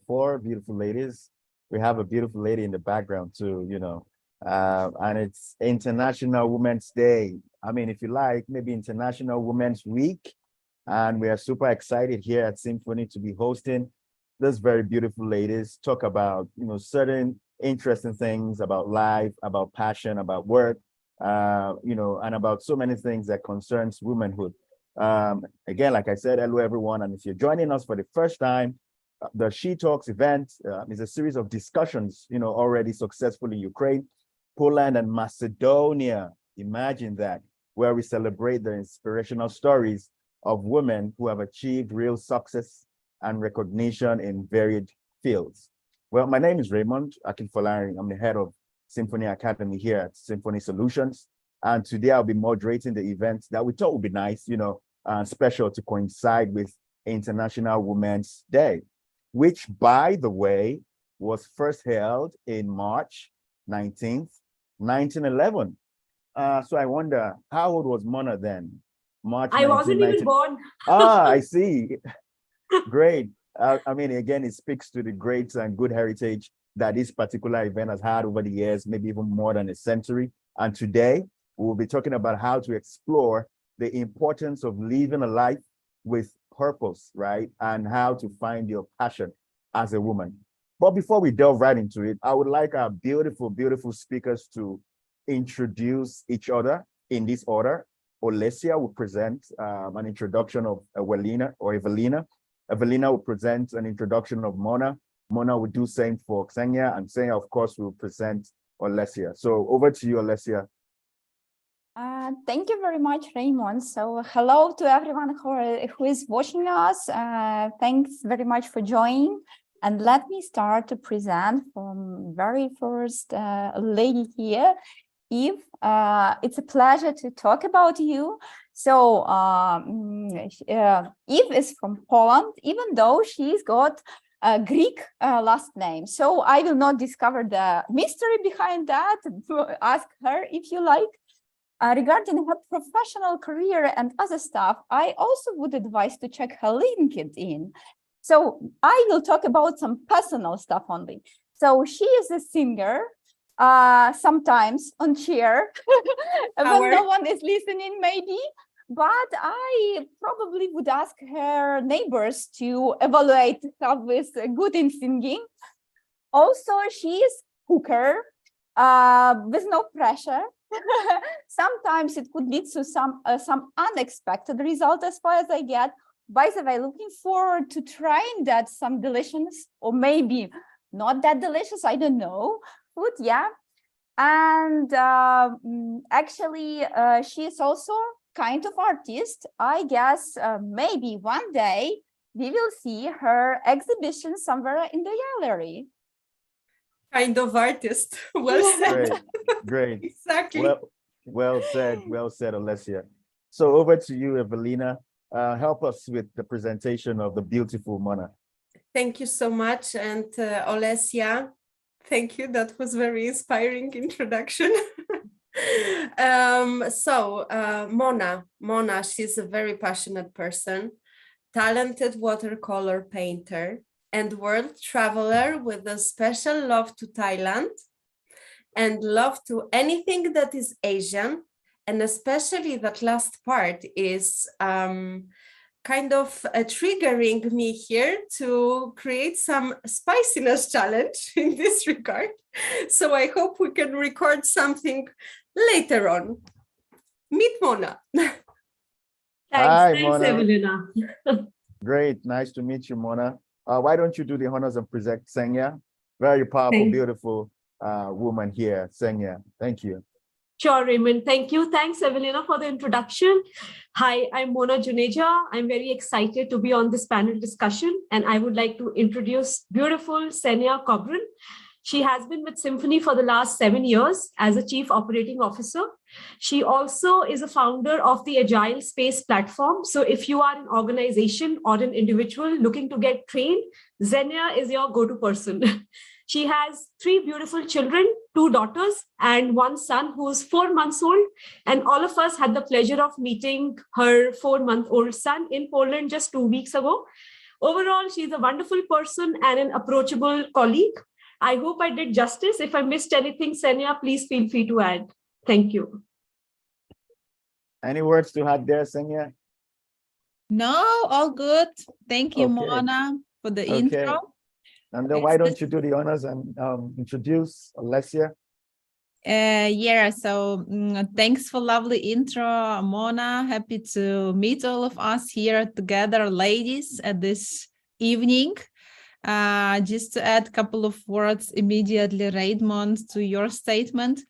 four beautiful ladies. We have a beautiful lady in the background too, and it's International Women's Day. I mean, if you like, maybe International Women's Week. And we are super excited here at Symphony to be hosting these very beautiful ladies, talk about, certain interesting things about life, about passion, about work, and about so many things that concerns womanhood. Again, like I said, hello everyone. And if you're joining us for the first time, the She Talks event is a series of discussions, already successful in Ukraine, Poland, and Macedonia. Imagine that, where we celebrate the inspirational stories of women who have achieved real success and recognition in varied fields. Well, my name is Raymond Akinfolari. I'm the head of Symphony Academy here at Symphony Solutions. And today I'll be moderating the event that we thought would be nice, special to coincide with International Women's Day, which, by the way, was first held in March 19th, 1911. So I wonder, how old was Mona then? March I wasn't even born. I see. Great. I mean, again, it speaks to the great and good heritage that this particular event has had over the years, maybe even more than a century. And today, we will be talking about how to explore the importance of living a life with purpose, right? And how to find your passion as a woman. But before we delve right into it, I would like our beautiful, beautiful speakers to introduce each other in this order. Olesia will present an introduction of Evelina. Evelina will present an introduction of Mona. Mona will do same for Xenia, and Xenia, of course, will present Olesia. So over to you, Olesia. Thank you very much, Raymond. So hello to everyone who is watching us. Thanks very much for joining. And let me start to present from very first lady here, Eve. It's a pleasure to talk about you. So Eve is from Poland, even though she's got a Greek last name. So I will not discover the mystery behind that. Ask her if you like. Regarding her professional career and other stuff, I also would advise to check her LinkedIn. So I will talk about some personal stuff only. So she is a singer, sometimes on chair, when no one is listening maybe, but I probably would ask her neighbors to evaluate how is good in singing. Also, she is cooker with no pressure. Sometimes it could lead to some unexpected result as far as I get. By the way, looking forward to trying that some delicious, or maybe not that delicious, I don't know, food, yeah. And actually, she is also kind of artist. I guess maybe one day we will see her exhibition somewhere in the gallery. Kind of artist. Well said. Great. Exactly. Well said, Olesia. So over to you, Evelina. Help us with the presentation of the beautiful Mona. Thank you so much. And Olesia, thank you. That was very inspiring introduction. Mona, she's a very passionate person, talented watercolor painter, and world traveler with a special love to Thailand and love to anything that is Asian. And especially that last part is kind of triggering me here to create some spiciness challenge in this regard. So I hope we can record something later on. Meet Mona. Thanks, Mona. Evelina. Great, nice to meet you, Mona. Why don't you do the honors and present Xenia? Very powerful, beautiful woman here, Xenia. Thank you. Sure, Raymond. Thank you. Thanks, Evelina, for the introduction. Hi, I'm Mona Juneja. I'm very excited to be on this panel discussion, and I would like to introduce beautiful Xenia Kobrin. She has been with Symphony for the last 7 years as a Chief Operating Officer. She also is a founder of the Agile Space platform. So if you are an organization or an individual looking to get trained, Xenia is your go-to person. She has 3 beautiful children, 2 daughters and 1 son who's 4 months old. And all of us had the pleasure of meeting her 4-month-old son in Poland just 2 weeks ago. Overall, she's a wonderful person and an approachable colleague. I hope I did justice. If I missed anything, Senya, please feel free to add. Thank you. Any words to add there, Senya? No, all good. Thank you, Okay. Mona, for the Okay. intro. And then why don't you do the honors and introduce Alessia? Yeah, so thanks for lovely intro, Mona. Happy to meet all of us here together, ladies, at this evening. Just to add a couple of words immediately, Raymond, to your statement.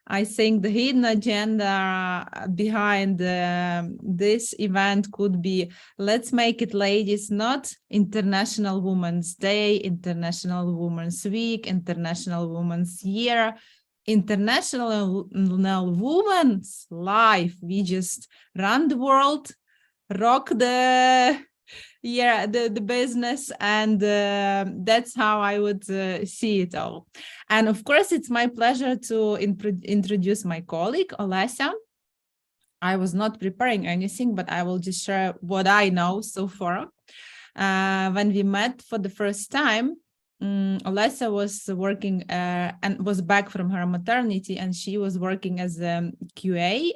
I think the hidden agenda behind this event could be, let's make it, ladies, not International Women's Day, International Women's Week, International Women's Year, International Women's Life. We just run the world, rock the business, and that's how I would see it all. And of course, it's my pleasure to introduce my colleague, Olesya. I was not preparing anything, but I will just share what I know so far. When we met for the first time, Olesya was working and was back from her maternity, and she was working as a QA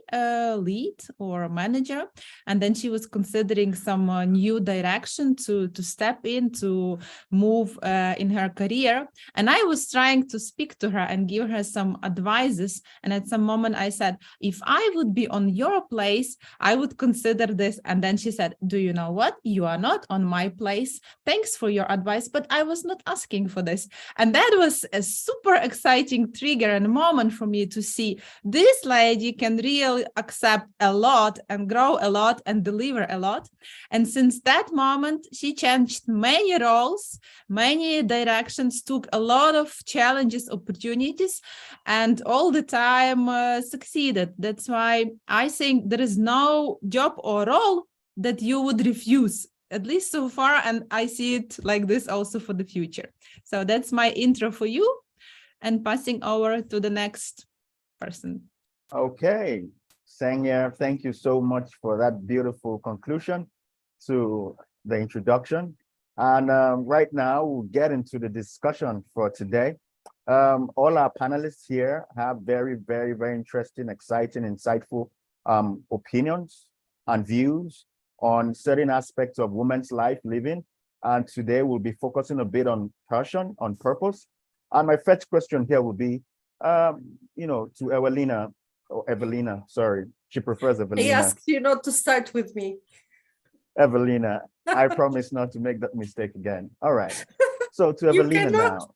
lead or manager. And then she was considering some new direction to step in, to move in her career. And I was trying to speak to her and give her some advices. And at some moment I said, if I would be on your place, I would consider this. And then she said, do you know what? You are not on my place. Thanks for your advice, but I was not asking for this. And that was a super exciting trigger and moment for me to see this lady can really accept a lot and grow a lot and deliver a lot. And since that moment, she changed many roles, many directions, took a lot of challenges, opportunities, and all the time succeeded. That's why I think there is no job or role that you would refuse, at least so far, and I see it like this also for the future. So that's my intro for you, and passing over to the next person. Okay, Senya, thank you so much for that beautiful conclusion to the introduction. And right now, we'll get into the discussion for today. All our panelists here have very, very, very interesting, exciting, insightful opinions and views on certain aspects of women's life living. And today we'll be focusing a bit on passion, on purpose. And my first question here will be, to Evelina, sorry, she prefers Evelina. I asked you not to start with me. Evelina, I promise not to make that mistake again. All right. So to Evelina now,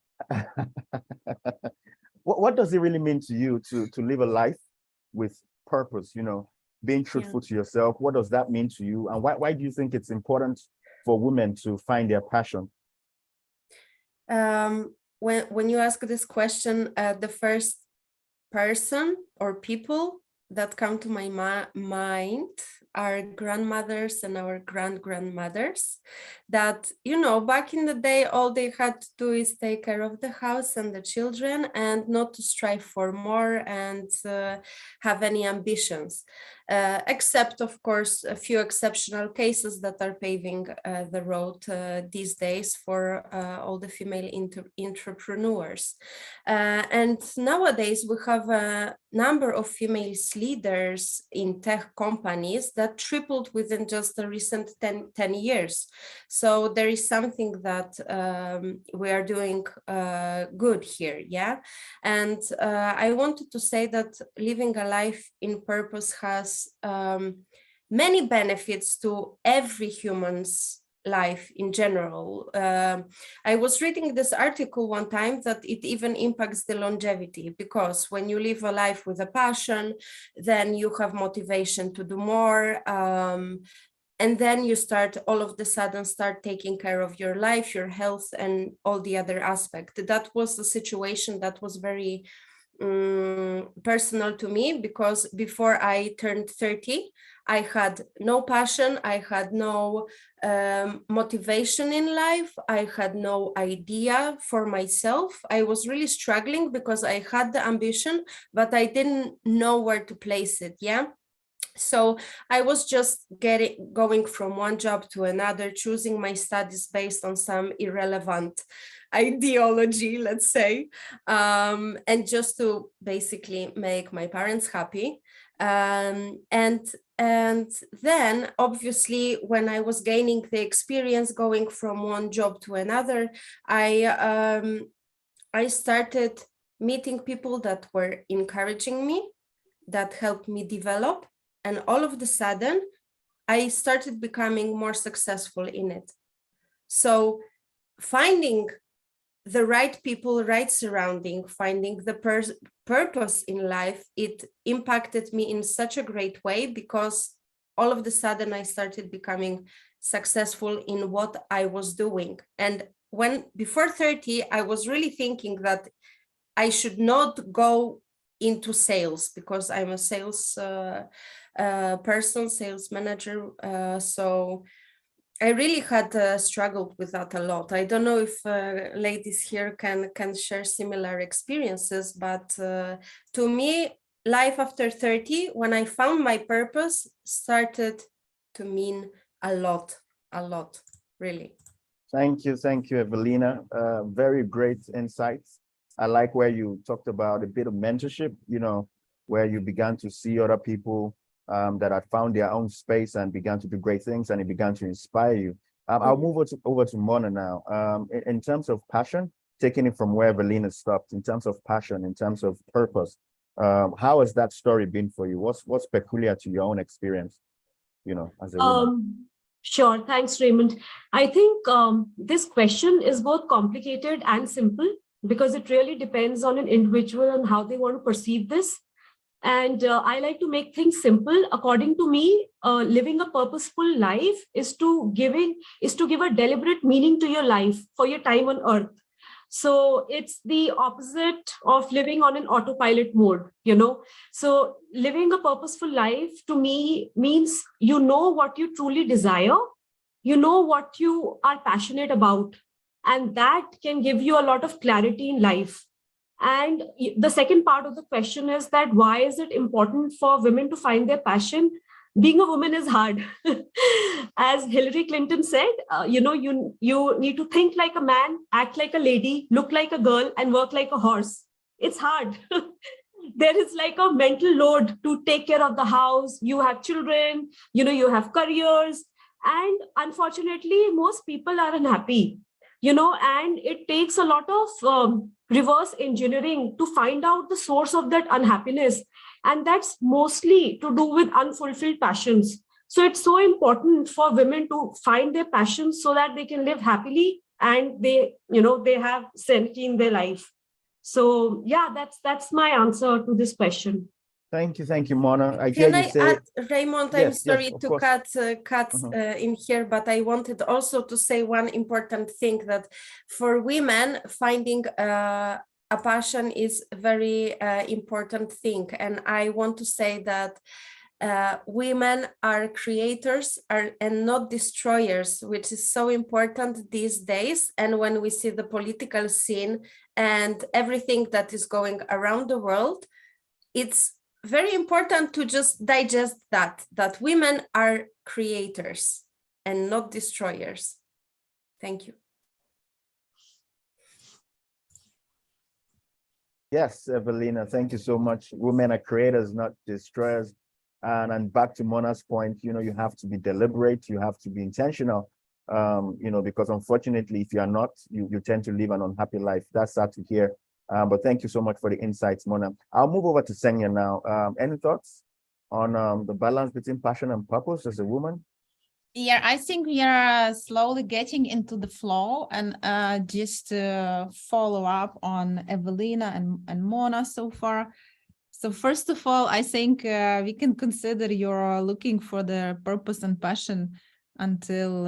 what does it really mean to you to live a life with purpose, being truthful to yourself? What does that mean to you? And why do you think it's important for women to find their passion? When you ask this question, the first person or people that come to my mind are grandmothers and our grandmothers that, back in the day, all they had to do is take care of the house and the children and not to strive for more and have any ambitions, except, of course, a few exceptional cases that are paving the road these days for all the female entrepreneurs. And nowadays we have a number of female leaders in tech companies that tripled within just the recent 10 years. So there is something that we are doing good here, yeah? And I wanted to say that living a life in purpose has many benefits to every human's life in general. I was reading this article one time that it even impacts the longevity, because when you live a life with a passion, then you have motivation to do more. And then you all of a sudden start taking care of your life, your health, and all the other aspects. That was the situation that was very personal to me, because before I turned 30, I had no passion, I had no motivation in life, I had no idea for myself. I was really struggling because I had the ambition, but I didn't know where to place it, yeah? So I was just going from one job to another, choosing my studies based on some irrelevant ideology, let's say, and just to basically make my parents happy. And then obviously when I was gaining the experience going from one job to another, I started meeting people that were encouraging me, that helped me develop. And all of a sudden, I started becoming more successful in it. So finding the right people, right surrounding, finding the purpose in life, it impacted me in such a great way, because all of a sudden I started becoming successful in what I was doing. And when before 30, I was really thinking that I should not go into sales, because I'm a sales person, sales manager. So I really had struggled with that a lot. I don't know if ladies here can share similar experiences, but to me, life after 30, when I found my purpose, started to mean a lot, really. Thank you, Evelina. Very great insights. I like where you talked about a bit of mentorship, you know, where you began to see other people that had found their own space and began to do great things, and it began to inspire you. I'll move over to Mona now. In terms of passion, taking it from where Evelina stopped, in terms of passion, in terms of purpose, how has that story been for you? What's peculiar to your own experience, you know, as a woman? Sure. Thanks, Raymond. I think this question is both complicated and simple, because it really depends on an individual and how they want to perceive this. And I like to make things simple. According to me, living a purposeful life is to give a deliberate meaning to your life for your time on earth. So it's the opposite of living on an autopilot mode, you know. So living a purposeful life to me means you know what you truly desire, you know what you are passionate about, and that can give you a lot of clarity in life. And the second part of the question is that why is it important for women to find their passion? Being a woman is hard. As Hillary Clinton said, you need to think like a man, act like a lady, look like a girl, and work like a horse. It's hard. There is like a mental load to take care of the house. You have children, you have careers. And unfortunately, most people are unhappy, and it takes a lot of reverse engineering to find out the source of that unhappiness. And that's mostly to do with unfulfilled passions. So it's so important for women to find their passions so that they can live happily and they have sanity in their life. So yeah, that's my answer to this question. Thank you, Mona. Can I add, Raymond? I'm sorry to cut in here, but I wanted also to say one important thing, that for women, finding a passion is a very important thing. And I want to say that women are creators and not destroyers, which is so important these days. And when we see the political scene and everything that is going around the world, it's very important to just digest that women are creators and not destroyers. Thank you. Yes, Evelina, thank you so much. Women are creators, not destroyers. And back to Mona's point, you have to be deliberate, you have to be intentional, because unfortunately, if you are not, you tend to live an unhappy life. That's sad to hear. But thank you so much for the insights, Mona. I'll move over to Senya now. Any thoughts on the balance between passion and purpose as a woman? Yeah, I think we are slowly getting into the flow, and just to follow up on Evelina and Mona so far. So first of all, I think we can consider you're looking for the purpose and passion until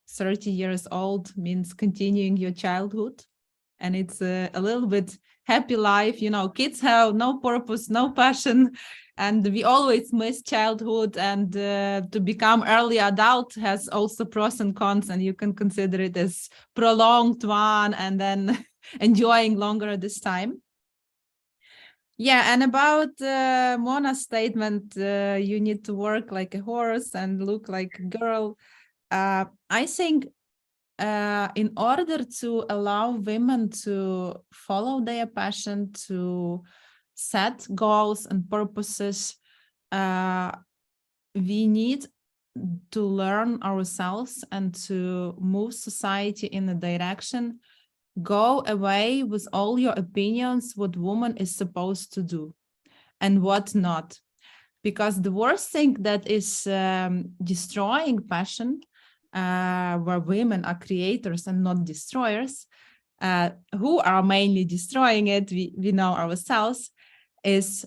30 years old, means continuing your childhood. And it's a little bit happy life, kids have no purpose, no passion, and we always miss childhood. And to become early adult has also pros and cons, and you can consider it as prolonged one and then enjoying longer this time. Yeah, and about Mona's statement, you need to work like a horse and look like a girl. I think in order to allow women to follow their passion, to set goals and purposes, we need to learn ourselves and to move society in a direction. Go away with all your opinions, what woman is supposed to do and what not. Because the worst thing that is destroying passion, where women are creators and not destroyers, who are mainly destroying it, we know ourselves, is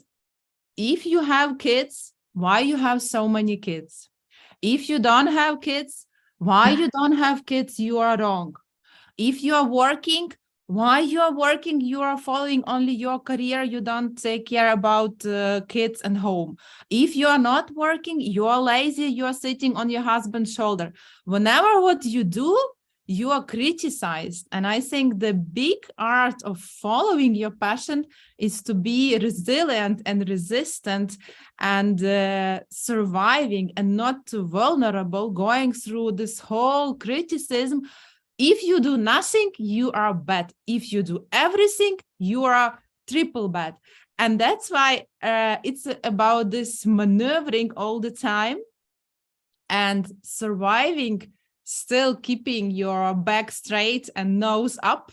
if you have kids, why you have so many kids? If you don't have kids, why you don't have kids, you are wrong. If you are working, why you are working, you are following only your career, you don't take care about kids and home. If you are not working, you are lazy, you are sitting on your husband's shoulder. Whenever what you do, you are criticized. And I think the big art of following your passion is to be resilient and resistant and surviving and not too vulnerable, going through this whole criticism. If you do nothing, you are bad. If you do everything, you are triple bad. And that's why it's about this maneuvering all the time and surviving, still keeping your back straight and nose up,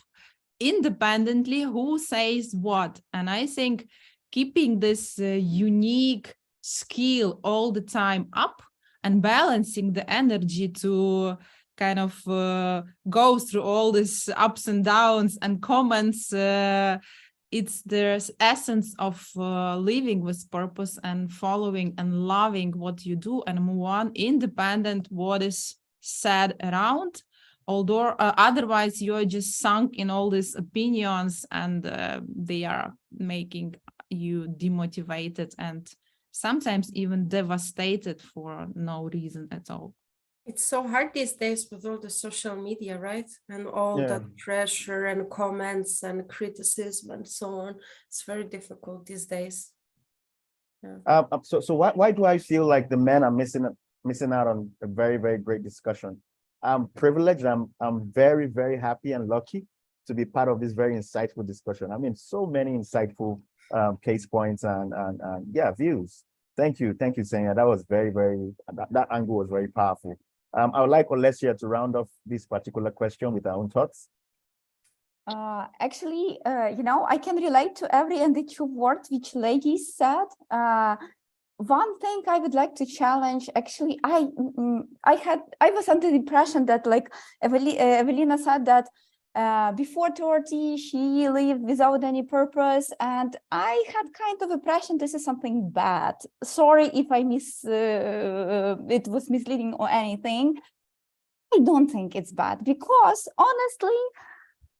independently who says what. And I think keeping this unique skill all the time up and balancing the energy to kind of go through all these ups and downs and comments, it's the essence of living with purpose and following and loving what you do and move on independent what is said around. Although otherwise you're just sunk in all these opinions and they are making you demotivated and sometimes even devastated for no reason at all. It's so hard these days with all the social media, right? And all Yeah. that pressure and comments and criticism and so on. It's very difficult these days. So why do I feel like the men are missing out on a very, very great discussion? I'm privileged. I'm very, very happy and lucky to be part of this very insightful discussion. I mean, so many insightful case points and yeah, views. Thank you, Senya. That was very, very, that angle was very powerful. I would like Alessia to round off this particular question with our own thoughts. Actually, I can relate to every and the two words which lady said. One thing I would like to challenge, actually, I was under the impression that, like Evelina said, that before 30, she lived without any purpose, and I had kind of impression this is something bad. Sorry if I it was misleading or anything. I don't think it's bad because honestly,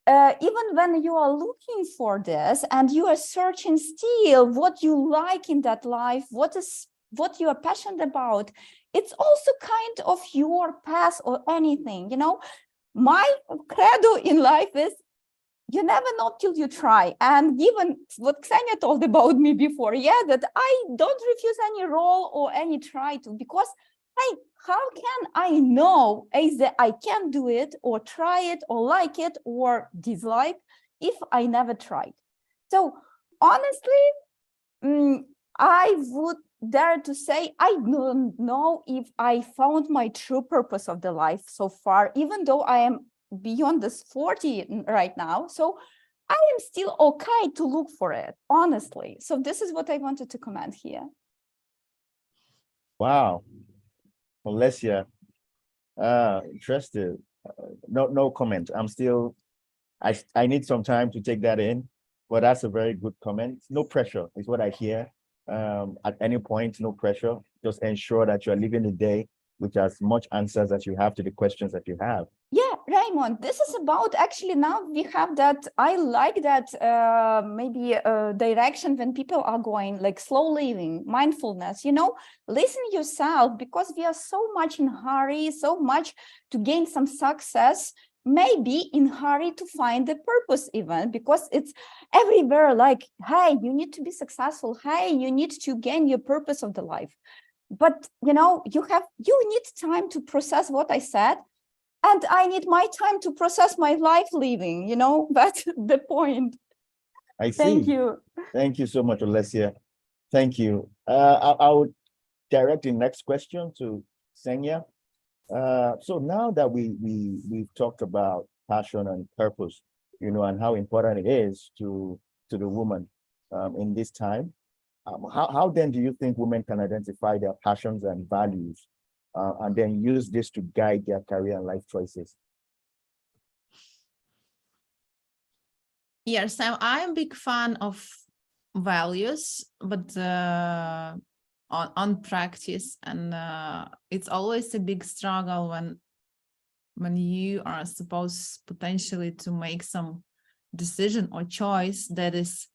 even when you are looking for this and you are searching still what you like in that life, what you are passionate about, it's also kind of your path or anything, My credo in life is you never know till you try. And given what Ksenia told about me before, that I don't refuse any role or any try to, because how can I know either I can do it or try it or like it or dislike if I never tried? So honestly, I would dare to say I don't know if I found my true purpose of the life so far, even though I am beyond this 40 right now. So I am still okay to look for it, honestly. So this is what I wanted to comment here. Wow. Alessia, interested. No comment. I'm still, I need some time to take that in, but that's a very good comment. No pressure is what I hear. At any point, no pressure. Just ensure that you're living the day with as much answers as you have to the questions that you have. Yeah, Raymond, this is about actually now we have that. I like that maybe direction when people are going like slow living, mindfulness, listen yourself, because we are so much in hurry, so much to gain some success. maybe in hurry to find the purpose even, because it's everywhere like, hey, you need to be successful. Hey, you need to gain your purpose of the life. But, you know, you need time to process what I said. And I need my time to process my life living, you know, that's the point. I see. Thank you. Thank you so much, Olesia. Thank you. I would direct the next question to Senya. So now that we've talked about passion and purpose, you know, and how important it is to the woman in this time, how then do you think women can identify their passions and values and then use this to guide their career and life choices? Yes, I'm a big fan of values, but on practice, and it's always a big struggle when you are supposed potentially to make some decision or choice that is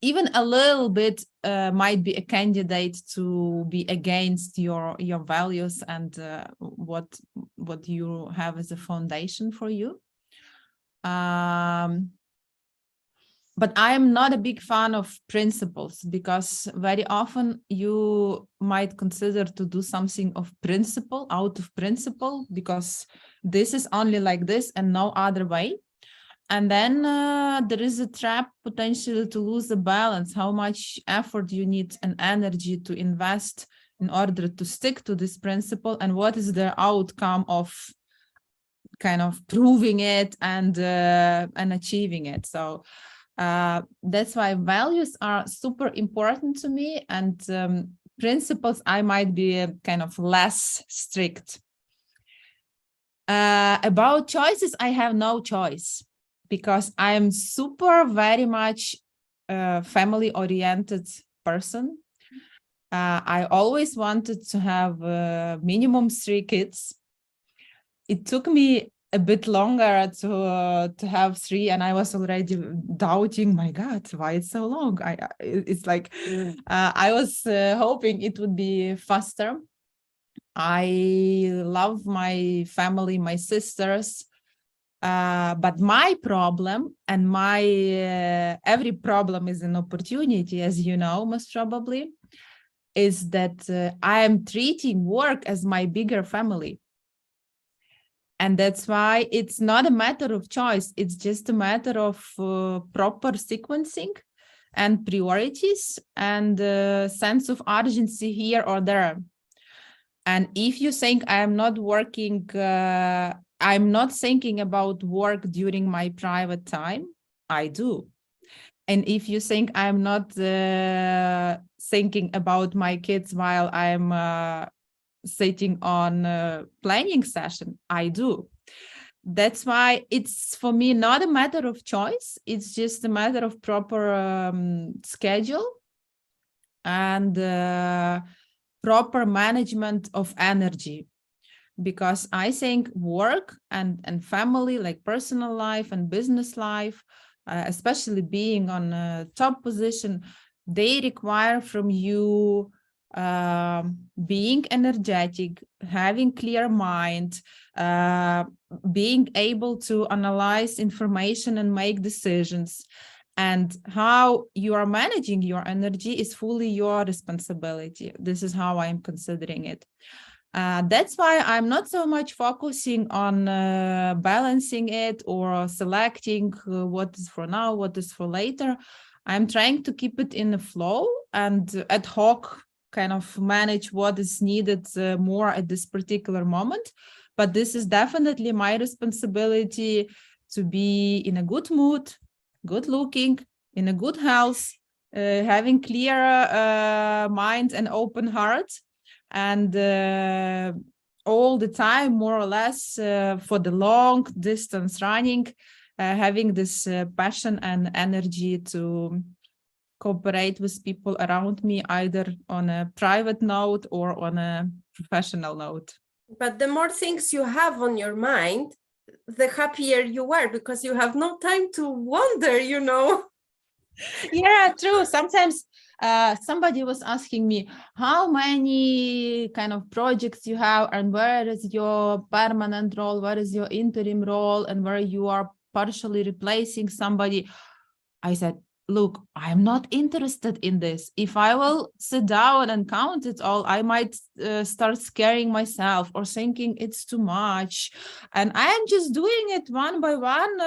even a little bit might be a candidate to be against your values and what you have as a foundation for you. But I am not a big fan of principles, because very often you might consider to do something of principle, out of principle, because this is only like this and no other way. And then there is a trap potentially to lose the balance, how much effort you need and energy to invest in order to stick to this principle, and what is the outcome of kind of proving it and achieving it. So that's why values are super important to me, and principles I might be kind of less strict. About choices, I have no choice, because I am super very much family oriented person. I always wanted to have minimum 3 kids. It took me a bit longer to have 3, and I was already doubting, my God, why it's so long? It's like I was hoping it would be faster. I love my family, my sisters, but my problem, and my every problem is an opportunity, as you know, most probably, is that I am treating work as my bigger family. And that's why it's not a matter of choice. It's just a matter of proper sequencing and priorities and sense of urgency here or there. And if you think I am not working, I'm not thinking about work during my private time, I do. And if you think I'm not thinking about my kids while I'm sitting on a planning session, I do. That's why it's for me not a matter of choice. It's just a matter of proper schedule and proper management of energy. Because I think work and family, like personal life and business life, especially being on a top position, they require from you being energetic, having clear mind, being able to analyze information and make decisions. And how you are managing your energy is fully your responsibility. This is how I'm considering it. That's why I'm not so much focusing on balancing it or selecting what is for now, what is for later. I'm trying to keep it in the flow and ad hoc kind of manage what is needed more at this particular moment. But this is definitely my responsibility to be in a good mood, good looking, in a good health, having clear mind and open heart, and all the time, more or less, for the long distance running, having this passion and energy to cooperate with people around me, either on a private note or on a professional note. But the more things you have on your mind, the happier you are, because you have no time to wonder, you know. Yeah, true. Sometimes somebody was asking me how many kind of projects you have and where is your permanent role, where is your interim role, and where you are partially replacing somebody. I said, look, I'm not interested in this. If I will sit down and count it all, I might start scaring myself or thinking it's too much. And I am just doing it one by one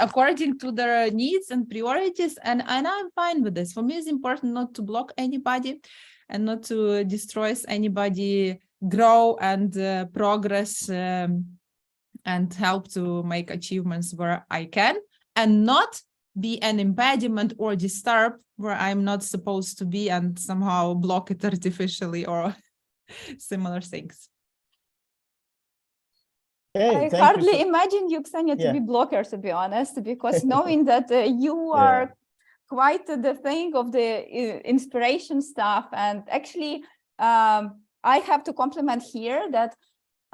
according to their needs and priorities. And I'm fine with this. For me, it's important not to block anybody and not to destroy anybody, grow and progress and help to make achievements where I can, and not be an impediment or disturb where I'm not supposed to be and somehow block it artificially or similar things. Hey, I thank you hardly so- imagine you, Ksenia, to Yeah. be blocker, to be honest, because knowing that you Yeah. are quite the thing of the inspiration stuff. And actually, I have to compliment here that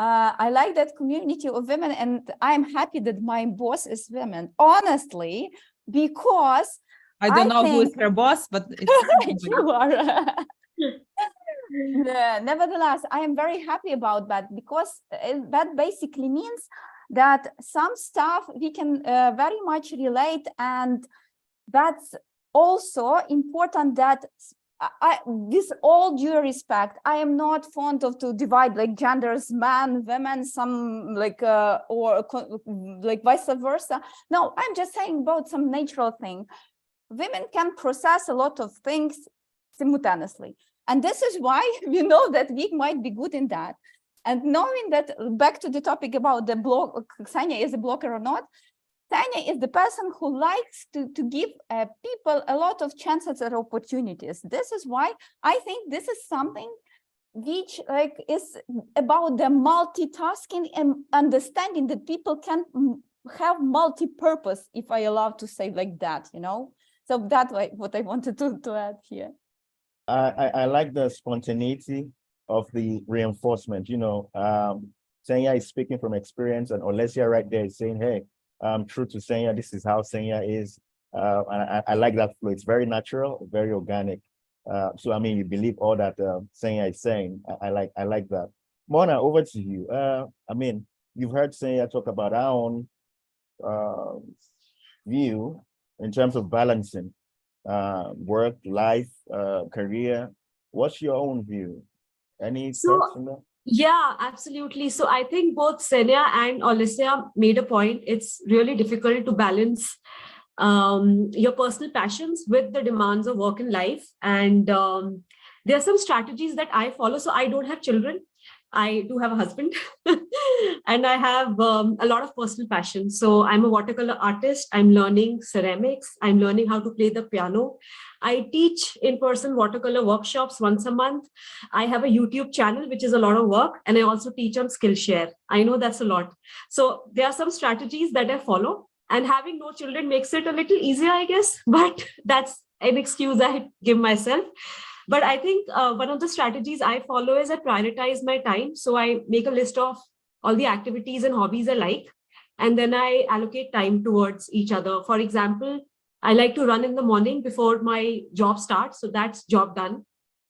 I like that community of women, and I'm happy that my boss is women, honestly, because I don't know who is think her boss, but it's you are. Nevertheless, I am very happy about that, because that basically means that some stuff we can very much relate, and that's also important that with all due respect, I am not fond of to divide like genders, man, women, some like or like vice versa. No, I'm just saying about some natural thing. Women can process a lot of things simultaneously, and this is why we know that we might be good in that. And knowing that, back to the topic about the block, Ksenia is a blocker or not. Tanya is the person who likes to give people a lot of chances and opportunities. This is why I think this is something which like is about the multitasking and understanding that people can have multi-purpose, if I allow to say like that, you know. So that's what I wanted to add here. I like the spontaneity of the reinforcement. You know, Senya is speaking from experience, and Olesia right there is saying, hey, true to Senya, this is how Senya is. And I like that flow. It's very natural, very organic. So I mean, you believe all that Senya is saying. I like that. Mona, over to you. I mean, you've heard Senya talk about our own view in terms of balancing work, life, career. What's your own view? Any thoughts on that? Yeah, absolutely. So I think both Senya and Alicia made a point. It's really difficult to balance your personal passions with the demands of work and life. And there are some strategies that I follow. So I don't have children. I do have a husband and I have a lot of personal passion. So I'm a watercolor artist. I'm learning ceramics. I'm learning how to play the piano. I teach in-person watercolor workshops once a month. I have a YouTube channel, which is a lot of work. And I also teach on Skillshare. I know that's a lot. So there are some strategies that I follow, and having no children makes it a little easier, I guess, but that's an excuse I give myself. But I think one of the strategies I follow is I prioritize my time. So I make a list of all the activities and hobbies I like, and then I allocate time towards each other. For example, I like to run in the morning before my job starts. So that's job done.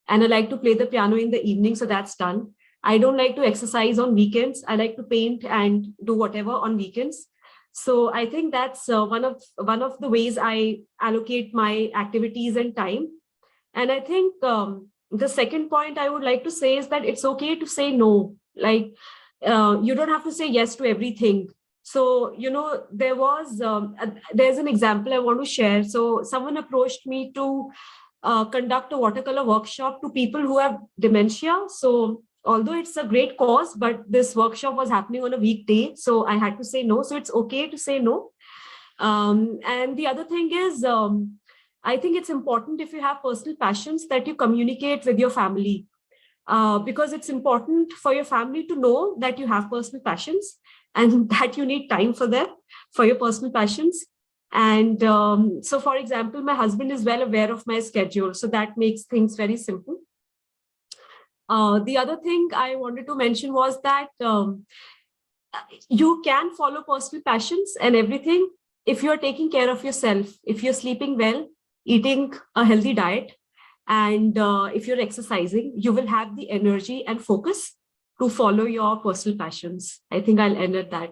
And I like to play the piano in the evening. So that's done. I don't like to exercise on weekends. I like to paint and do whatever on weekends. So I think that's one of the ways I allocate my activities and time. And I think the second point I would like to say is that it's okay to say no. Like you don't have to say yes to everything. So, you know, there's an example I want to share. So someone approached me to conduct a watercolor workshop to people who have dementia. So although it's a great cause, but this workshop was happening on a weekday. So I had to say no. So it's okay to say no. And the other thing is, I think it's important if you have personal passions that you communicate with your family, because it's important for your family to know that you have personal passions and that you need time for them, for your personal passions. And so, for example, my husband is well aware of my schedule, so that makes things very simple. The other thing I wanted to mention was that you can follow personal passions and everything if you're taking care of yourself, if you're sleeping well, eating a healthy diet, and if you're exercising, you will have the energy and focus to follow your personal passions. I think I'll end at that.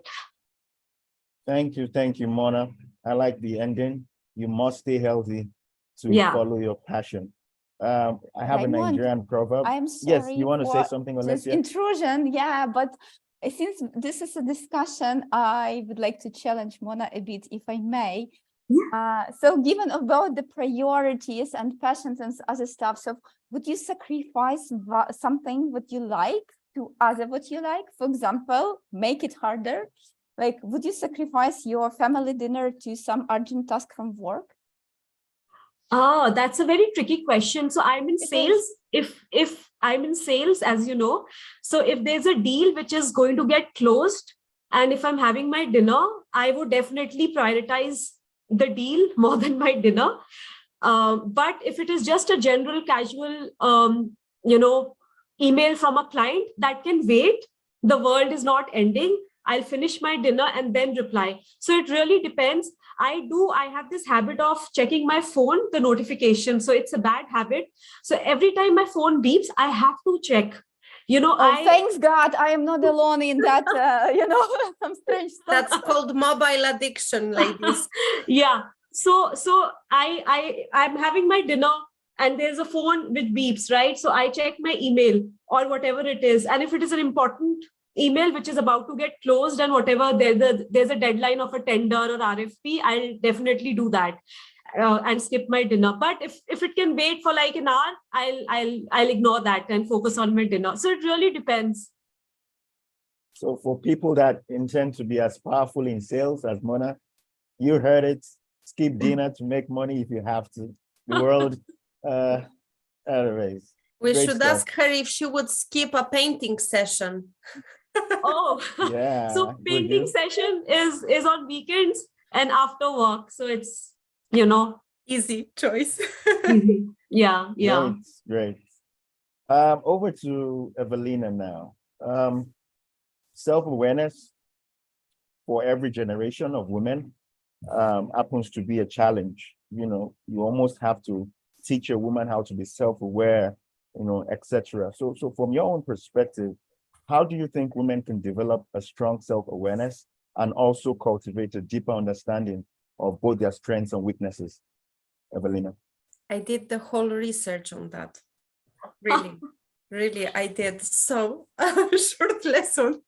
Thank you, Mona. I like the ending. You must stay healthy to Yeah. follow your passion. I have a Raymond, Nigerian proverb. I'm Yes, sorry you want to say for something, this Alessia? intrusion. Yeah, but since this is a discussion, I would like to challenge Mona a bit, if I may. So given about the priorities and passions and other stuff, so would you sacrifice something what you like to other what you like? For example, make it harder. Like, would you sacrifice your family dinner to some urgent task from work? Oh, that's a very tricky question. So I'm in sales. If I'm in sales, as you know, so if there's a deal which is going to get closed, and if I'm having my dinner, I would definitely prioritize the deal more than my dinner. But if it is just a general casual, email from a client, that can wait. The world is not ending. I'll finish my dinner and then reply. So it really depends. I have this habit of checking my phone, the notification. So it's a bad habit. So every time my phone beeps, I have to check. Thanks God, I am not alone in that, some strange stuff. That's called mobile addiction, ladies. Yeah. So I'm having my dinner and there's a phone which beeps, right? So I check my email or whatever it is. And if it is an important email which is about to get closed and whatever, there's a deadline of a tender or RFP, I'll definitely do that and skip my dinner. But if it can wait for like an hour, I'll ignore that and focus on my dinner. So it really depends. So for people that intend to be as powerful in sales as Mona, you heard it. Skip dinner to make money if you have to. The world, anyways. We Great should stuff. ask her if she would skip a painting session. Oh, Yeah. so would painting you? session is on weekends and after work. So it's, Easy choice. easy. Yeah. Great. Over to Evelina now. Self-awareness for every generation of women happens to be a challenge. You almost have to teach a woman how to be self-aware, etc. So from your own perspective, how do you think women can develop a strong self-awareness and also cultivate a deeper understanding of both their strengths and weaknesses? Evelina. I did the whole research on that. Really, I did. So, short lesson.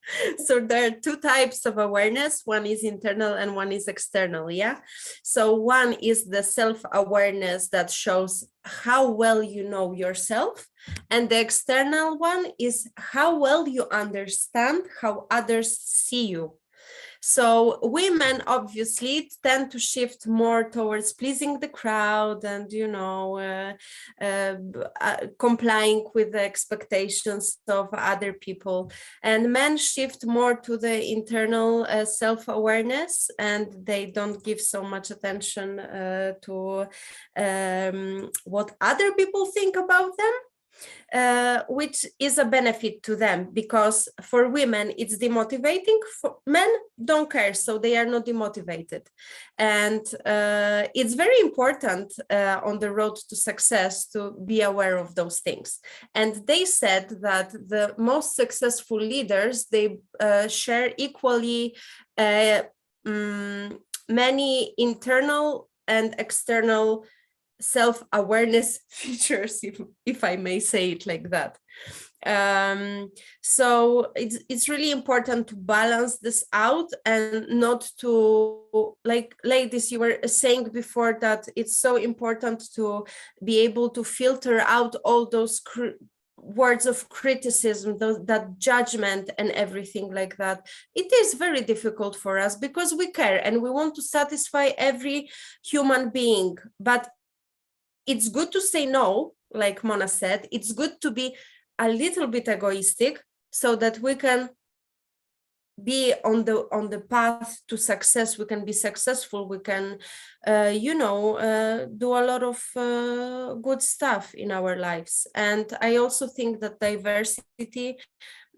So there are two types of awareness. One is internal and one is external, yeah? So one is the self-awareness that shows how well you know yourself. And the external one is how well you understand how others see you. So women obviously tend to shift more towards pleasing the crowd and, complying with the expectations of other people. And men shift more to the internal self-awareness, and they don't give so much attention to what other people think about them. Which is a benefit to them, because for women it's demotivating. For men don't care, so they are not demotivated. And it's very important on the road to success to be aware of those things. And they said that the most successful leaders, they share equally many internal and external self-awareness features, if I may say it like that. So it's really important to balance this out and not to, like ladies, you were saying before that it's so important to be able to filter out all those words of criticism, that judgment and everything like that. It is very difficult for us because we care and we want to satisfy every human being, but it's good to say no, like Mona said. It's good to be a little bit egoistic so that we can be on the path to success. We can be successful. We can, do a lot of good stuff in our lives. And I also think that diversity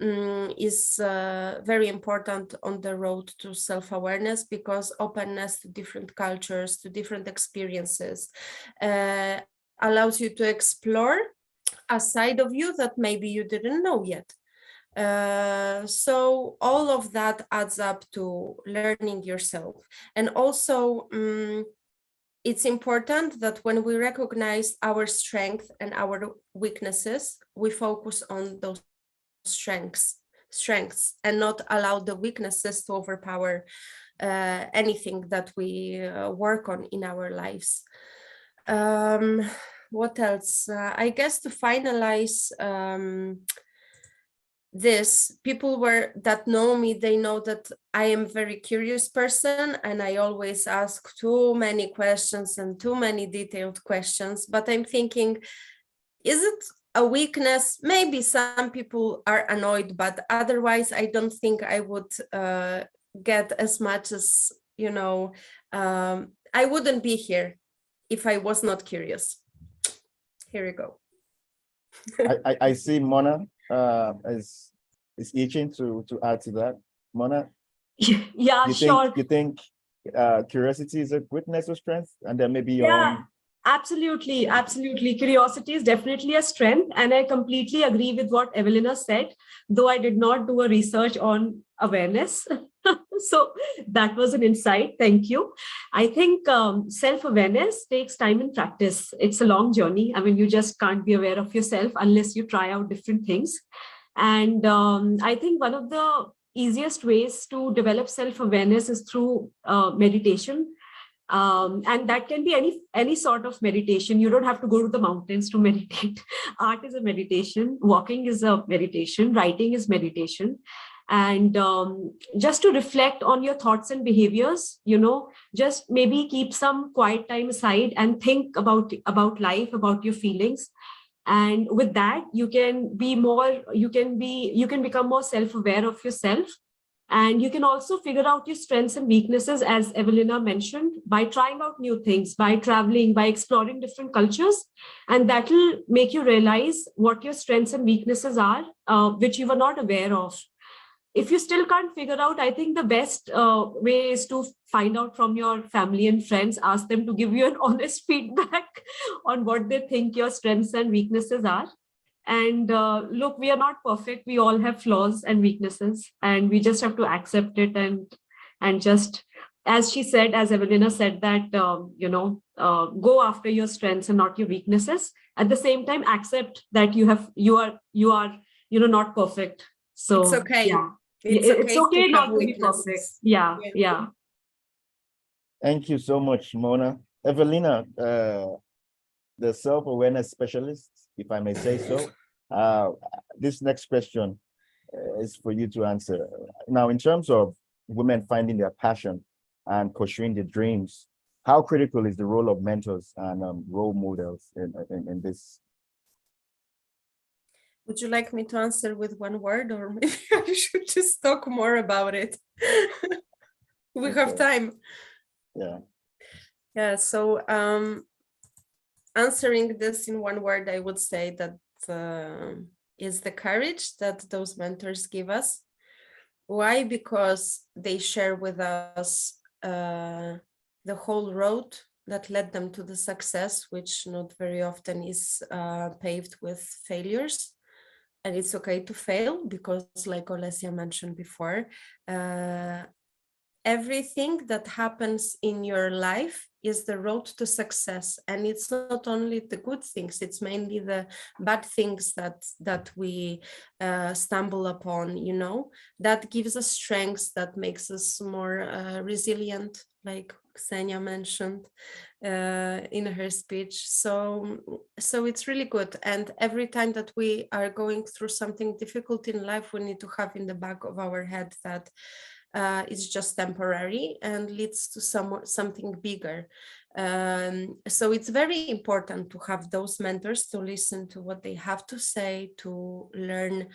is very important on the road to self-awareness, because openness to different cultures, to different experiences, allows you to explore a side of you that maybe you didn't know yet. So all of that adds up to learning yourself. And also, it's important that when we recognize our strength and our weaknesses, we focus on those strengths and not allow the weaknesses to overpower anything that we work on in our lives. What else? I guess to finalize this, people that know me, they know that I am a very curious person, and I always ask too many questions and too many detailed questions. But I'm thinking, is it a weakness? Maybe some people are annoyed, but otherwise I don't think I would get as much as, you know, I wouldn't be here if I was not curious. Here we go. I see Mona is itching to add to that. Mona, Yeah, sure. You think curiosity is a weakness or strength, and then maybe your own. Absolutely. Curiosity is definitely a strength. And I completely agree with what Evelina said, though I did not do a research on awareness. So that was an insight. Thank you. I think self-awareness takes time and practice. It's a long journey. I mean, you just can't be aware of yourself unless you try out different things. And I think one of the easiest ways to develop self-awareness is through meditation. And that can be any sort of meditation. You don't have to go to the mountains to meditate. Art is a meditation. Walking is a meditation. Writing is meditation. And just to reflect on your thoughts and behaviors, you know, just maybe keep some quiet time aside and think about life, about your feelings. And with that, you can become more self-aware of yourself. And you can also figure out your strengths and weaknesses, as Evelina mentioned, by trying out new things, by traveling, by exploring different cultures. And that will make you realize what your strengths and weaknesses are, which you were not aware of. If you still can't figure out, I think the best way is to find out from your family and friends, ask them to give you an honest feedback on what they think your strengths and weaknesses are. And look, we are not perfect. We all have flaws and weaknesses, and we just have to accept it and just, as she said, as Evelina said, that go after your strengths and not your weaknesses. At the same time, accept that you are not perfect. So it's okay. Yeah. It's okay not to be perfect. Yeah. Thank you so much, Mona. Evelina, the self-awareness specialist, if I may say so. This next question is for you to answer. Now, in terms of women finding their passion and pursuing their dreams, how critical is the role of mentors and role models in this? Would you like me to answer with one word, or maybe I should just talk more about it? We have time. Yeah, so answering this in one word, I would say that is the courage that those mentors give us. Why? Because they share with us the whole road that led them to the success, which not very often is paved with failures. And it's okay to fail, because like Olesia mentioned before, everything that happens in your life is the road to success. And it's not only the good things, it's mainly the bad things that we stumble upon, you know, that gives us strengths, that makes us more resilient, like Ksenia mentioned in her speech. So it's really good. And every time that we are going through something difficult in life, we need to have in the back of our head that it's just temporary and leads to something bigger. So it's very important to have those mentors, to listen to what they have to say, to learn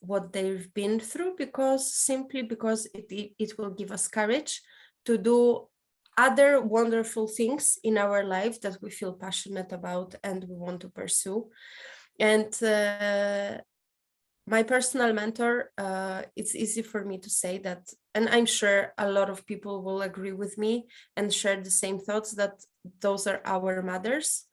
what they've been through, because it will give us courage to do other wonderful things in our life that we feel passionate about and we want to pursue. And my personal mentor, it's easy for me to say that, and I'm sure a lot of people will agree with me and share the same thoughts, that those are our mothers.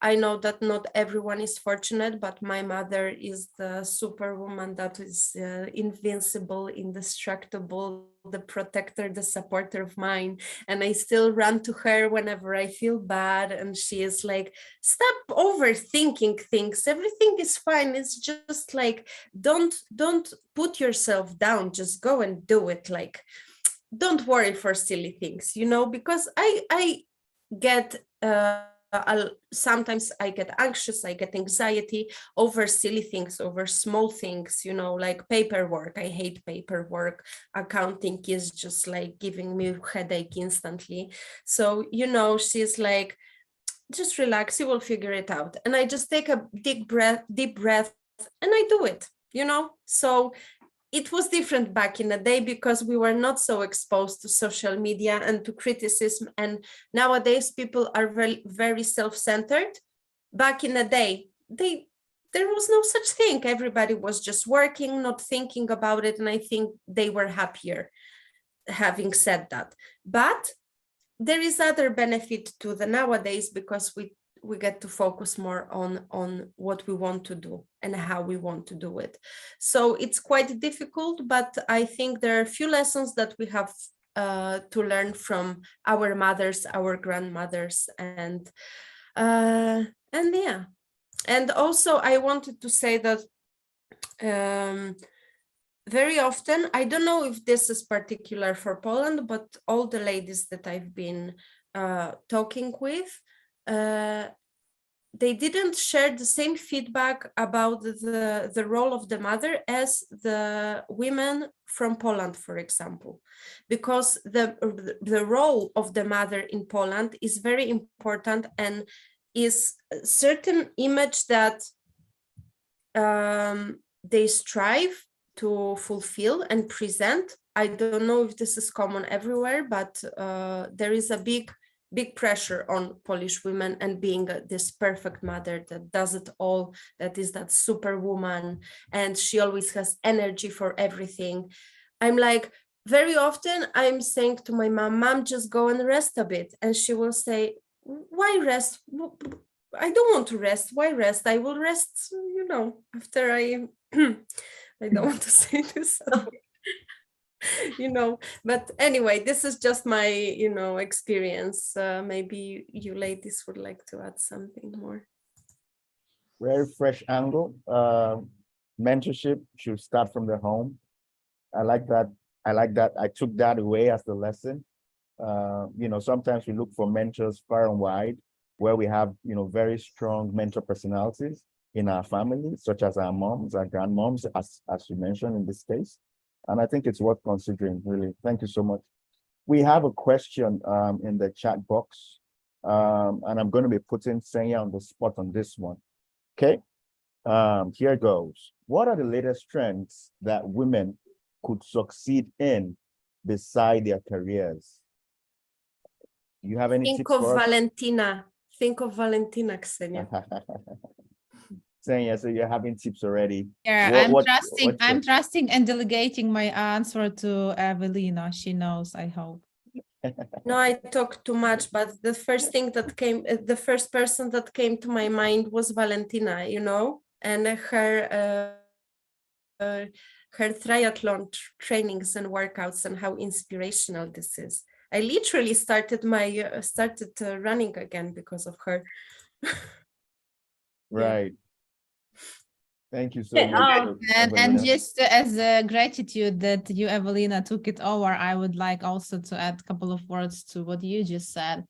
I know that not everyone is fortunate, but my mother is the superwoman that is invincible, indestructible, the protector, the supporter of mine. And I still run to her whenever I feel bad. And she is like, stop overthinking things. Everything is fine. It's just like, don't put yourself down. Just go and do it. Like, don't worry for silly things, you know, because I get sometimes I get anxious, I get anxiety over silly things, over small things, you know, like paperwork. I hate paperwork. Accounting is just like giving me headache instantly. So, you know, she's like, just relax, you will figure it out. And I just take a deep breath, and I do it, you know. So it was different back in the day because we were not so exposed to social media and to criticism. And nowadays people are very, very self-centered. Back in the day, there was no such thing. Everybody was just working, not thinking about it. And I think they were happier. Having said that, but there is other benefit to the nowadays, because we get to focus more on what we want to do and how we want to do it. So it's quite difficult, but I think there are a few lessons that we have to learn from our mothers, our grandmothers, and yeah. And also I wanted to say that very often, I don't know if this is particular for Poland, but all the ladies that I've been talking with, they didn't share the same feedback about the role of the mother as the women from Poland, for example, because the role of the mother in Poland is very important and is a certain image that they strive to fulfill and present. I don't know if this is common everywhere, but there is a big pressure on Polish women, and being this perfect mother that does it all, that is that superwoman, and she always has energy for everything. I'm like, very often I'm saying to my mom, just go and rest a bit. And she will say, why rest? I don't want to rest. Why rest? I will rest, you know, after I don't want to say this, you know, but anyway, this is just my, you know, experience. Maybe you ladies would like to add something more. Very fresh angle. Mentorship should start from the home. I like that. I took that away as the lesson. You know, sometimes we look for mentors far and wide, where we have, you know, very strong mentor personalities in our family, such as our moms, our grandmoms, as you mentioned in this case. And I think it's worth considering, really. Thank you so much. We have a question in the chat box, and I'm going to be putting Senya on the spot on this one. Okay, here goes. What are the latest trends that women could succeed in beside their careers? Do you have any tips for us? Valentina. Think of Valentina, Ksenia. Senya, so you're having tips already. Yeah, I'm trusting and delegating my answer to Evelina. She knows, I hope. No, I talk too much, but the first thing that came, the first person that came to my mind was Valentina, you know, and her triathlon trainings and workouts, and how inspirational this is. I literally started running again because of her. Right. Thank you so much. And just as a gratitude that you, Evelina, took it over, I would like also to add a couple of words to what you just said.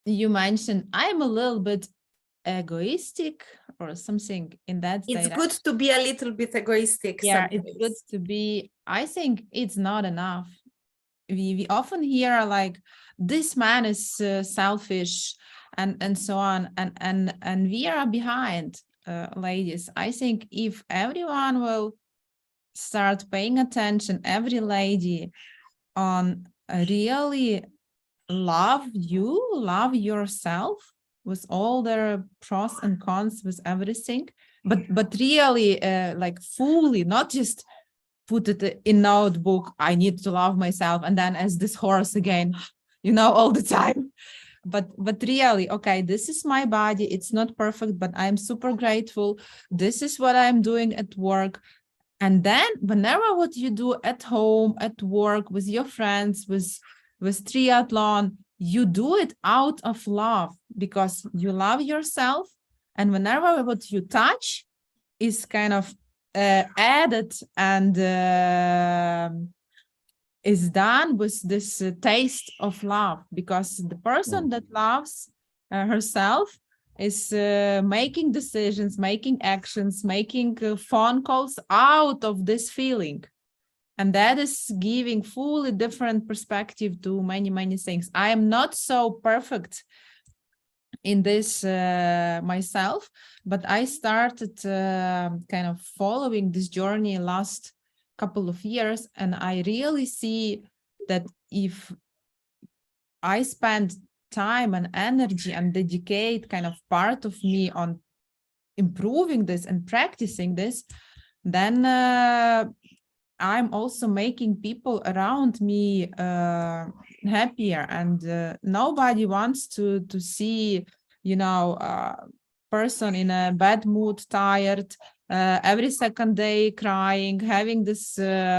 You mentioned I'm a little bit egoistic or something in that It's direction. good to be a little bit egoistic. Yeah, sometimes. it's good to be. I think it's not enough. We often hear like, this man is selfish, and so on, and we are behind, ladies. I think if everyone will start paying attention, every lady, on really love yourself with all their pros and cons, with everything, but really like fully, not just put it in notebook, I need to love myself, and then as this horse again, all the time. But really, okay, this is my body. It's not perfect, but I'm super grateful. This is what I'm doing at work. And then whenever what you do at home, at work, with your friends, with triathlon, you do it out of love because you love yourself. And whenever what you touch is kind of added and is done with this taste of love, because the person that loves herself is making decisions, making actions, making phone calls out of this feeling. And that is giving fully different perspective to many, many things. I am not so perfect in this myself, but I started kind of following this journey last couple of years, and I really see that if I spend time and energy and dedicate kind of part of me on improving this and practicing this, then I'm also making people around me happier, and nobody wants to see person in a bad mood, tired, every second day crying, having this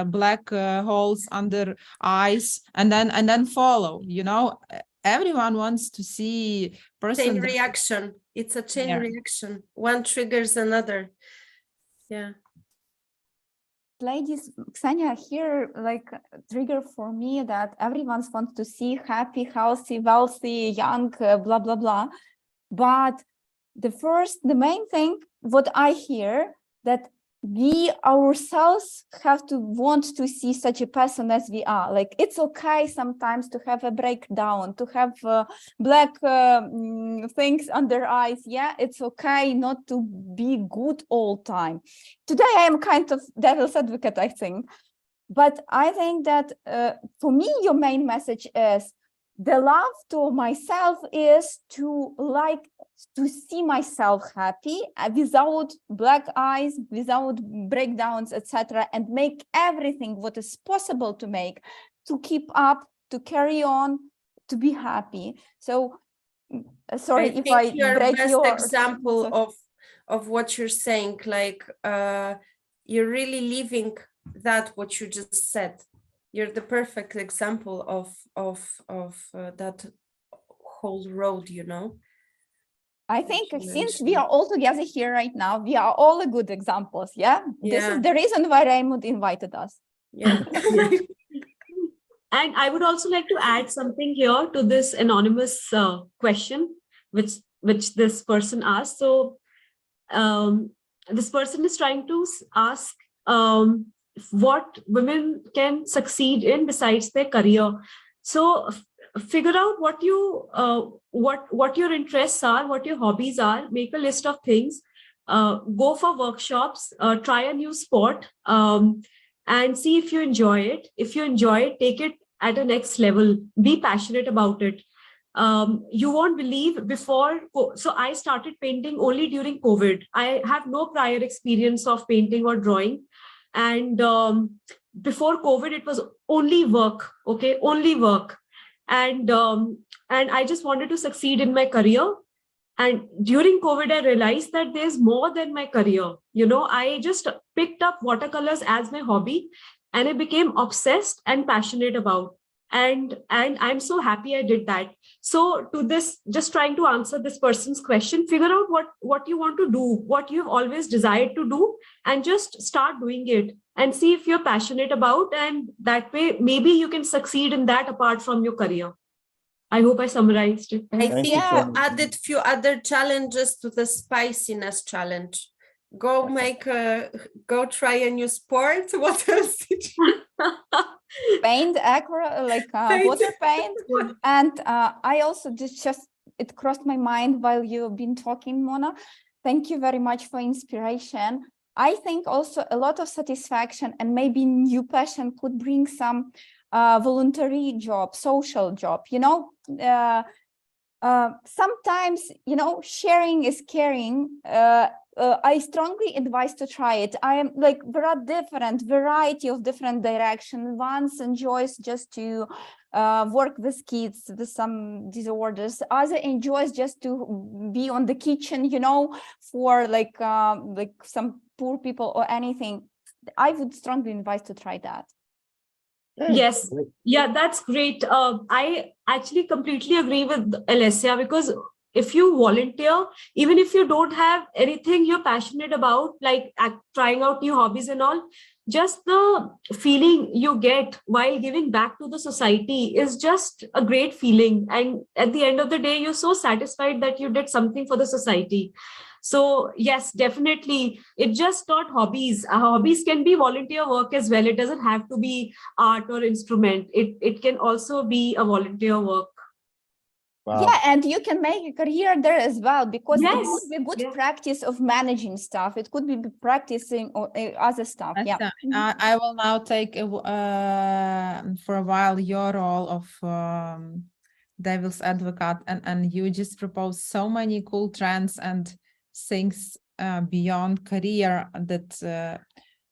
black holes under eyes, and then follow. Everyone wants to see person Chain reaction. It's a chain reaction. One triggers another. Yeah. Ladies, Ksenia, here like trigger for me that everyone wants to see happy, healthy, wealthy, young, blah blah blah. But the main thing what I hear, that we ourselves have to want to see such a person as we are. Like, it's okay sometimes to have a breakdown, to have black things under eyes. Yeah, it's okay not to be good all time. Today I am kind of devil's advocate, I think. But I think that for me, your main message is the love to myself is to see myself happy without black eyes, without breakdowns, etc., and make everything what is possible to make, to keep up, to carry on, to be happy. So sorry if I break best your example of what you're saying, like you're really living that what you just said. You're the perfect example of that whole road, I think since we are all together here right now, we are all good examples. Yeah. This is the reason why Raymond invited us. Yeah. And I would also like to add something here to this anonymous question, which this person asked. So this person is trying to ask what women can succeed in besides their career. So figure out what your interests are, what your hobbies are, make a list of things, go for workshops, try a new sport, and see if you enjoy it. If you enjoy it, take it at a next level, be passionate about it. You won't believe so I started painting only during COVID. I have no prior experience of painting or drawing. And before COVID, it was only work, only work. And I just wanted to succeed in my career. And during COVID, I realized that there's more than my career. I just picked up watercolors as my hobby, and I became obsessed and passionate about. And I'm so happy I did that. So to this, just trying to answer this person's question, figure out what you want to do, what you've always desired to do, and just start doing it and see if you're passionate about, and that way maybe you can succeed in that apart from your career. I hope I summarized it. I think you added few other challenges to the spiciness challenge. Go try a new sport. What else did you? Paint, water paint. And I also just it crossed my mind while you've been talking, Mona. Thank you very much for inspiration. I think also a lot of satisfaction and maybe new passion could bring some voluntary job, social job. sometimes, sharing is caring. I strongly advise to try it. I am like, there are variety of different directions. One enjoys just to work with kids with some disorders. Other enjoys just to be on the kitchen, for like some poor people or anything. I would strongly advise to try that. Yes. Yeah, that's great. I actually completely agree with Alessia, because if you volunteer, even if you don't have anything you're passionate about, like trying out new hobbies and all, just the feeling you get while giving back to the society is just a great feeling. And at the end of the day, you're so satisfied that you did something for the society. So yes, definitely. It's just not hobbies. Hobbies can be volunteer work as well. It doesn't have to be art or instrument. It can also be a volunteer work. Wow. Yeah, and you can make a career there as well, because it Yes. could be good Yeah. practice of managing stuff. It could be practicing or other stuff. Yeah. I will now take for a while your role of devil's advocate, and you just propose so many cool trends and things beyond career that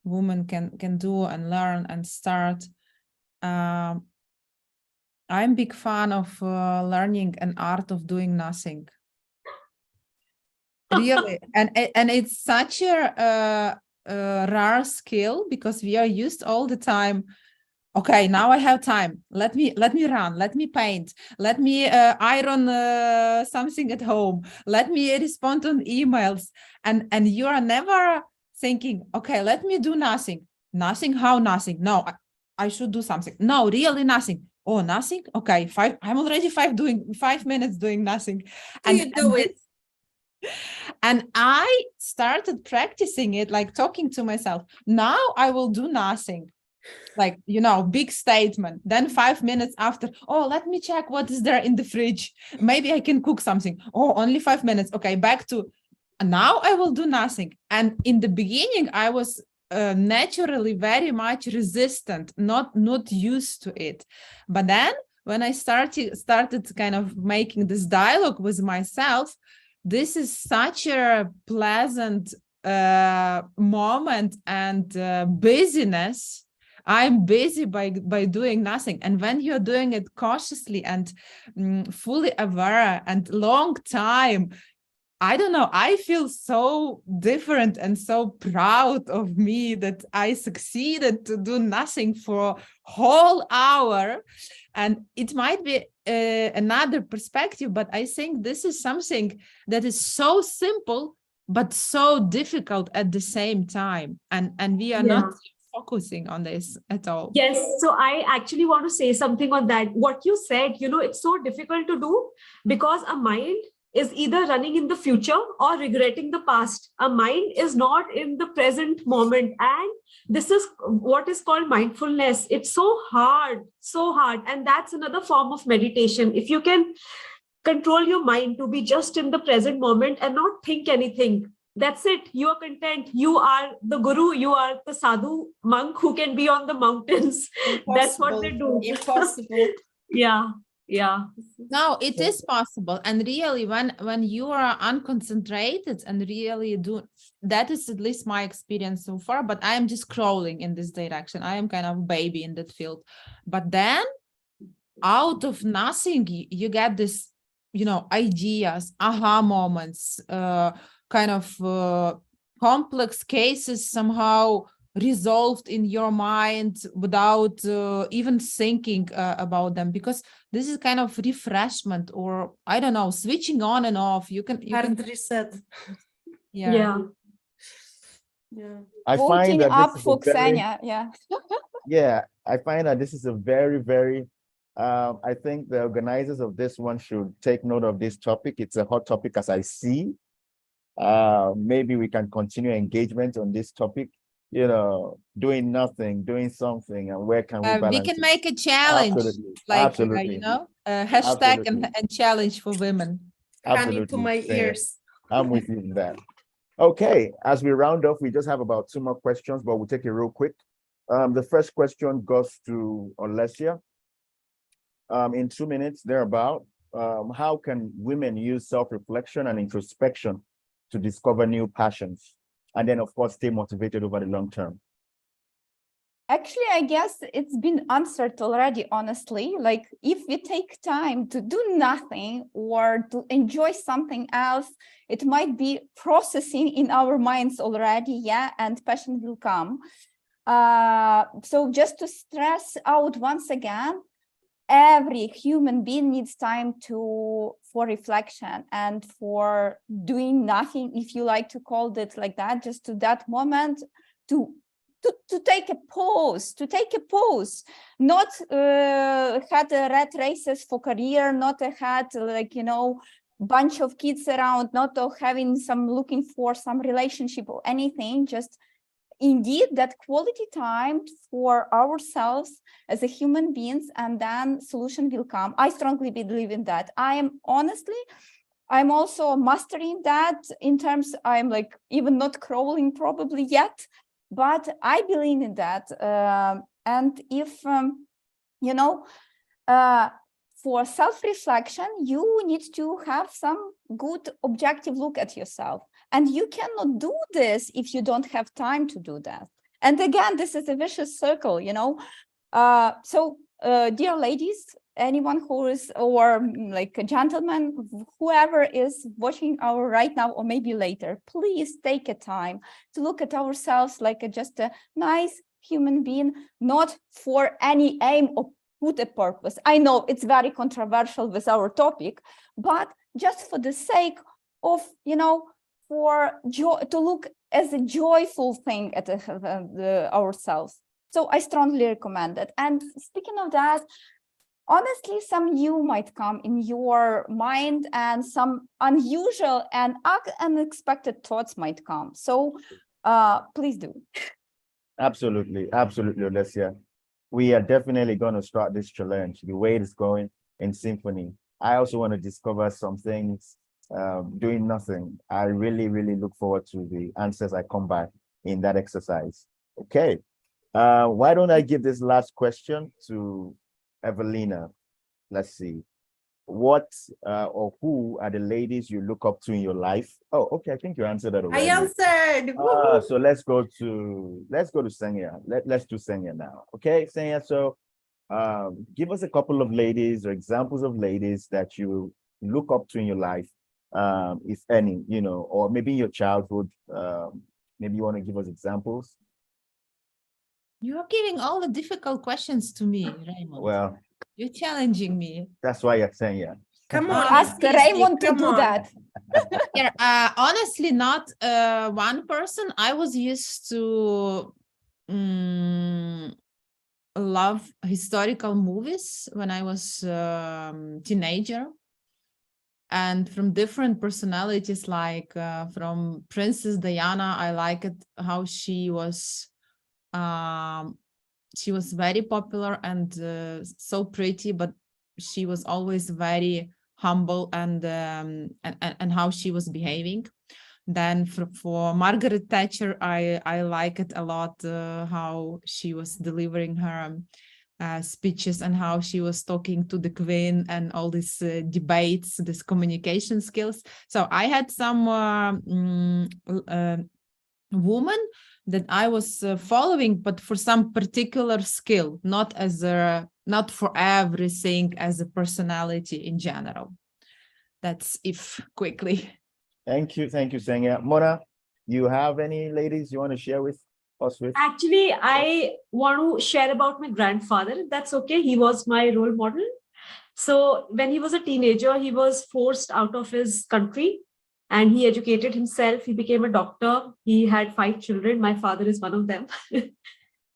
women can do and learn and start. I'm big fan of learning an art of doing nothing. Really, and it's such a rare skill, because we are used all the time. Okay, now I have time. Let me run. Let me paint. Let me iron something at home. Let me respond on emails. And you are never thinking, okay, let me do nothing. Nothing? How nothing? No, I should do something. No, really nothing. Oh, nothing? Okay, I'm already 5 minutes doing nothing. Do you do it? And I started practicing it, like talking to myself. Now I will do nothing. Like, big statement. Then 5 minutes after, oh, let me check what is there in the fridge. Maybe I can cook something. Oh, only 5 minutes. Okay, back to, now I will do nothing. And in the beginning, I was naturally very much resistant, not used to it. But then when I started kind of making this dialogue with myself, this is such a pleasant moment and busyness. I'm busy by doing nothing. And when you're doing it cautiously and fully aware and long time, I don't know, I feel so different and so proud of me that I succeeded to do nothing for a whole hour. And it might be another perspective, but I think this is something that is so simple, but so difficult at the same time. And we are not focusing on this at all. Yes. So I actually want to say something on that. What you said, it's so difficult to do because a mind is either running in the future or regretting the past. A mind is not in the present moment. And this is what is called mindfulness. It's so hard. And that's another form of meditation. If you can control your mind to be just in the present moment and not think anything, that's it. You are content. You are the guru. You are the sadhu monk who can be on the mountains. Impossible. That's what they do. Impossible. Yeah. No, it is possible. And really, when you are unconcentrated and really do, that is at least my experience so far, but I am just crawling in this direction. I am kind of baby in that field. But then out of nothing, you get this, ideas, aha moments, kind of complex cases somehow resolved in your mind without even thinking about them, because this is kind of refreshment, or I don't know, switching on and off. You can reset. Yeah. I Voting find that up this is for a very, Ksenia. Yeah. yeah, I find that this is a very, very I think the organizers of this one should take note of this topic. It's a hot topic as I see. Maybe we can continue engagement on this topic, doing nothing, doing something, and where can we balance we can it? make a challenge, Absolutely. like Absolutely. hashtag Absolutely. and challenge for women. Honey to my Same. ears. I'm with you in that. Okay, as we round off, we just have about 2 more questions, but we'll take it real quick. The first question goes to Alessia. In 2 minutes, thereabout, how can women use self-reflection and introspection to discover new passions? And then, of course, stay motivated over the long term. Actually, I guess it's been answered already, honestly. Like, if we take time to do nothing or to enjoy something else, it might be processing in our minds already, yeah, and passion will come. So just to stress out once again, every human being needs time for reflection and for doing nothing, if you like to call it like that, just to that moment to take a pause, not had rat races for career, not had like, bunch of kids around, not having some looking for some relationship or anything, just indeed that quality time for ourselves as a human beings, and then solution will come. I strongly believe in that. I'm also mastering that in terms, I'm like even not crawling probably yet, but I believe in that. And if, for self-reflection, you need to have some good objective look at yourself. And you cannot do this if you don't have time to do that. And again, this is a vicious circle, So, dear ladies, anyone who is, or like a gentleman, whoever is watching our right now, or maybe later, please take a time to look at ourselves like just a nice human being, not for any aim or put a purpose. I know it's very controversial with our topic, but just for the sake of, for joy, to look as a joyful thing at ourselves. So I strongly recommend it. And speaking of that, honestly, some new might come in your mind and some unusual and unexpected thoughts might come. So please do. Absolutely, Alessia. We are definitely going to start this challenge the way it's going in Symphony. I also want to discover some things doing nothing. I really, really look forward to the answers I come back in that exercise. Okay. Why don't I give this last question to Evelina? Let's see. What or who are the ladies you look up to in your life? Oh, okay. I think you answered that already. I answered. So let's go to Senya. Let's do Senya now. Okay, Senya. So give us a couple of ladies or examples of ladies that you look up to in your life, if any, or maybe in your childhood. Maybe you want to give us examples. You are giving all the difficult questions to me, Raymond. Well, You're challenging me. that's why you're saying yeah. Come on, Ask Raymond to come do on. that. Yeah, honestly, not one person. I was used to love historical movies when I was teenager, and from different personalities, like from Princess Diana. I liked how she was very popular and so pretty, but she was always very humble and how she was behaving. Then for Margaret Thatcher, I like it a lot, how she was delivering her speeches and how she was talking to the Queen and all these debates, these communication skills. So I had some woman that I was following, but for some particular skill, not for everything as a personality in general. That's if quickly. Thank you, Senya. Mona, you have any ladies you want to share with us with? Actually, I want to share about my grandfather. That's okay. He was my role model. So when he was a teenager, he was forced out of his country and he educated himself. He became a doctor. He had 5 children. My father is one of them.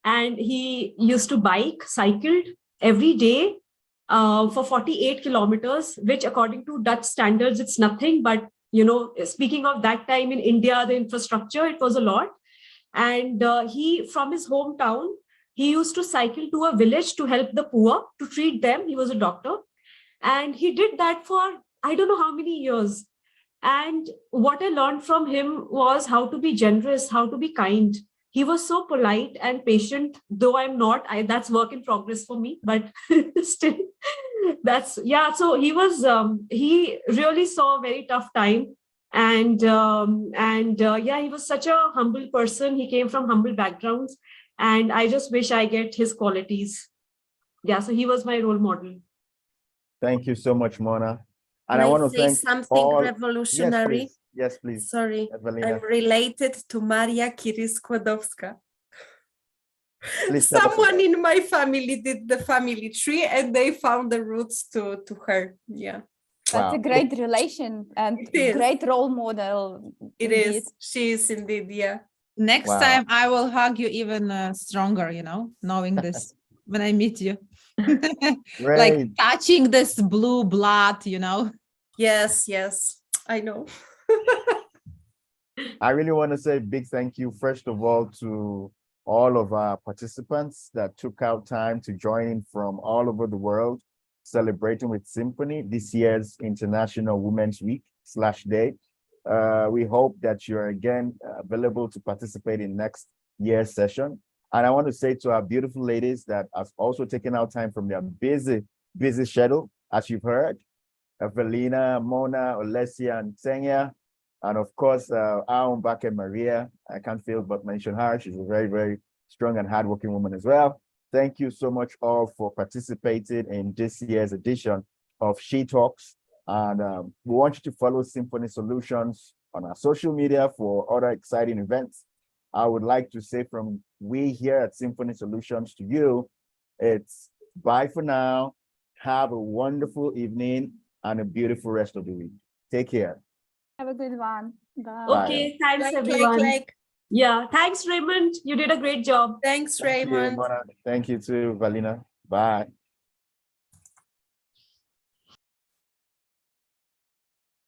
And he used to cycled every day for 48 kilometers, which according to Dutch standards, it's nothing. But, speaking of that time in India, the infrastructure, it was a lot. And from his hometown, he used to cycle to a village to help the poor, to treat them. He was a doctor. And he did that for, I don't know how many years. And what I learned from him was how to be generous, how to be kind. He was so polite and patient, though I'm not. That's work in progress for me, but still. That's yeah. So he really saw a very tough time, and yeah, he was such a humble person. He came from humble backgrounds, and I just wish I get his qualities. Yeah, so he was my role model. Thank you so much, Mona. And Can I I want to say thank something all. revolutionary? Yes, please. Yes, please. Sorry, Evelina, I'm related to Maria Curie-Skłodowska. please tell us Someone in my family did the family tree and they found the roots to her. Yeah, That's a Wow. great relation and It is. great role model. it indeed. is. She is indeed. Yeah. Next Wow. time I will hug you even stronger, knowing this when I meet you. Like Great. touching this blue blood, Yes, yes, I know. I really want to say a big thank you, first of all, to all of our participants that took out time to join in from all over the world, celebrating with Symphony this year's International Women's Week /Day. We hope that you're again available to participate in next year's session. And I want to say to our beautiful ladies that have also taken out time from their busy schedule, as you've heard, Evelina, Mona, Olesia, and Tsenia. And of course, our own Bakke Maria. I can't fail but mention her. She's a very, very strong and hardworking woman as well. Thank you so much all for participating in this year's edition of She Talks. And we want you to follow Symphony Solutions on our social media for other exciting events. I would like to say from we here at Symphony Solutions to you, it's bye for now. Have a wonderful evening and a beautiful rest of the week. Take care. Have a good one. Bye. Okay, thanks Like, everyone. Yeah, thanks Raymond. You did a great job. Thanks, Thank you, Raymond. Mona. Thank you too, Valina. Bye.